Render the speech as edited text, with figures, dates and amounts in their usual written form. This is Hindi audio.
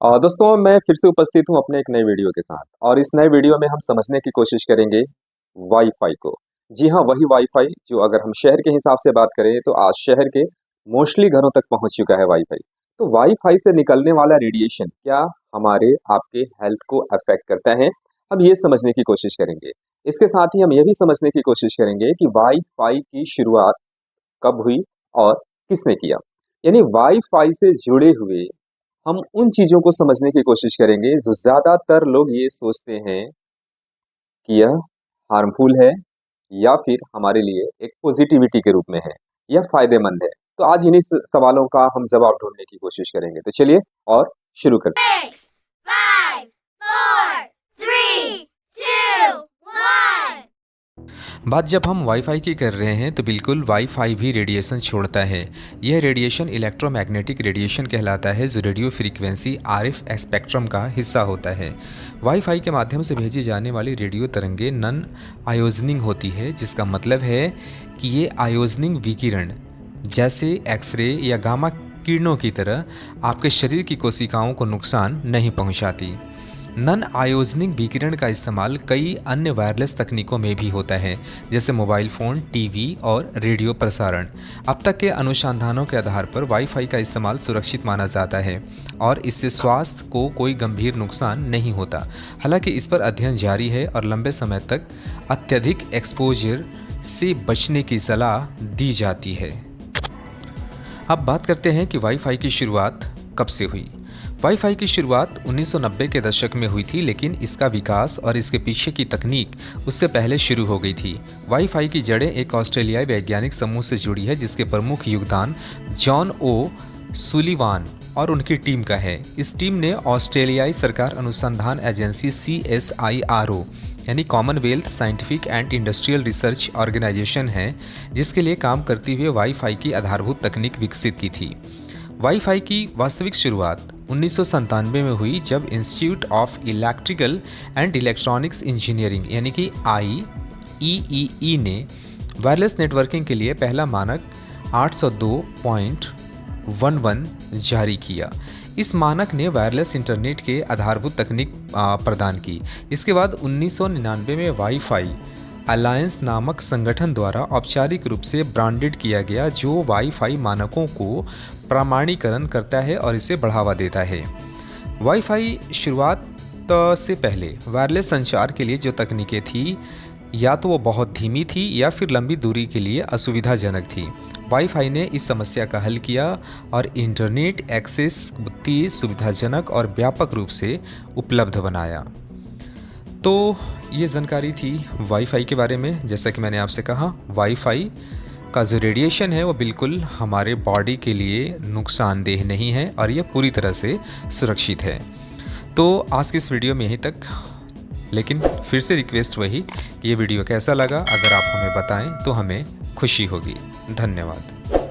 दोस्तों मैं फिर से उपस्थित हूँ अपने एक नए वीडियो के साथ और इस नए वीडियो में हम समझने की कोशिश करेंगे वाईफाई को। जी हाँ, वही वाईफाई जो अगर हम शहर के हिसाब से बात करें तो आज शहर के मोस्टली घरों तक पहुंच चुका है वाईफाई। तो वाईफाई से निकलने वाला रेडिएशन क्या हमारे आपके हेल्थ को अफेक्ट करता है, हम ये समझने की कोशिश करेंगे। इसके साथ ही हम ये भी समझने की कोशिश करेंगे कि वाईफाई की शुरुआत कब हुई और किसने किया। यानी वाईफाई से जुड़े हुए हम उन चीज़ों को समझने की कोशिश करेंगे जो ज़्यादातर लोग ये सोचते हैं कि यह हार्मफुल है या फिर हमारे लिए एक पॉजिटिविटी के रूप में है या फ़ायदेमंद है। तो आज इन्हीं सवालों का हम जवाब ढूँढने की कोशिश करेंगे। तो चलिए और शुरू करते हैं। 6, 5, 4, 3, 2, 1। बात जब हम वाईफाई की कर रहे हैं तो बिल्कुल वाईफाई भी रेडिएशन छोड़ता है। यह रेडिएशन इलेक्ट्रोमैग्नेटिक रेडिएशन कहलाता है जो रेडियो फ्रीक्वेंसी आरएफ स्पेक्ट्रम का हिस्सा होता है। वाईफाई के माध्यम से भेजी जाने वाली रेडियो तरंगें नॉन आयोजनिंग होती है, जिसका मतलब है कि ये आयोजनिंग विकिरण जैसे एक्सरे या गामा किरणों की तरह आपके शरीर की कोशिकाओं को नुकसान नहीं पहुंचाती। नॉन आयोजनिक विकिरण का इस्तेमाल कई अन्य वायरलेस तकनीकों में भी होता है, जैसे मोबाइल फ़ोन, टीवी और रेडियो प्रसारण। अब तक के अनुसंधानों के आधार पर वाईफाई का इस्तेमाल सुरक्षित माना जाता है और इससे स्वास्थ्य को कोई गंभीर नुकसान नहीं होता। हालांकि इस पर अध्ययन जारी है और लंबे समय तक अत्यधिक एक्सपोजर से बचने की सलाह दी जाती है। अब बात करते हैं कि वाईफाई की शुरुआत कब से हुई। वाईफाई की शुरुआत 1990 के दशक में हुई थी, लेकिन इसका विकास और इसके पीछे की तकनीक उससे पहले शुरू हो गई थी। वाईफाई की जड़ें एक ऑस्ट्रेलियाई वैज्ञानिक समूह से जुड़ी है, जिसके प्रमुख योगदान जॉन ओ सुलिवान और उनकी टीम का है। इस टीम ने ऑस्ट्रेलियाई सरकार अनुसंधान एजेंसी CSIRO यानी commonwealth scientific and industrial research organisation है, जिसके लिए काम करते हुए वाईफाई की आधारभूत तकनीक विकसित की थी। वाईफाई की वास्तविक शुरुआत 1997 में हुई, जब institute of electrical and electronics engineering यानी कि IEEE ने वायरलेस नेटवर्किंग के लिए पहला मानक 802.11 जारी किया। इस मानक ने वायरलेस इंटरनेट के आधारभूत तकनीक प्रदान की। इसके बाद 1999 में वाईफाई अलायंस नामक संगठन द्वारा औपचारिक रूप से ब्रांडेड किया गया, जो वाईफाई मानकों को प्रमाणीकरण करता है और इसे बढ़ावा देता है। वाईफाई शुरुआत से पहले वायरलेस संचार के लिए जो तकनीकें थी, या तो वो बहुत धीमी थी या फिर लंबी दूरी के लिए असुविधाजनक थी। वाईफाई ने इस समस्या का हल किया और इंटरनेट एक्सेस तेज, सुविधाजनक और व्यापक रूप से उपलब्ध बनाया। तो ये जानकारी थी वाईफाई के बारे में। जैसा कि मैंने आपसे कहा, वाईफाई का जो रेडिएशन है वो बिल्कुल हमारे बॉडी के लिए नुकसानदेह नहीं है और ये पूरी तरह से सुरक्षित है। तो आज की इस वीडियो में यहीं तक, लेकिन फिर से रिक्वेस्ट वही कि ये वीडियो कैसा लगा अगर आप हमें बताएं तो हमें खुशी होगी। धन्यवाद।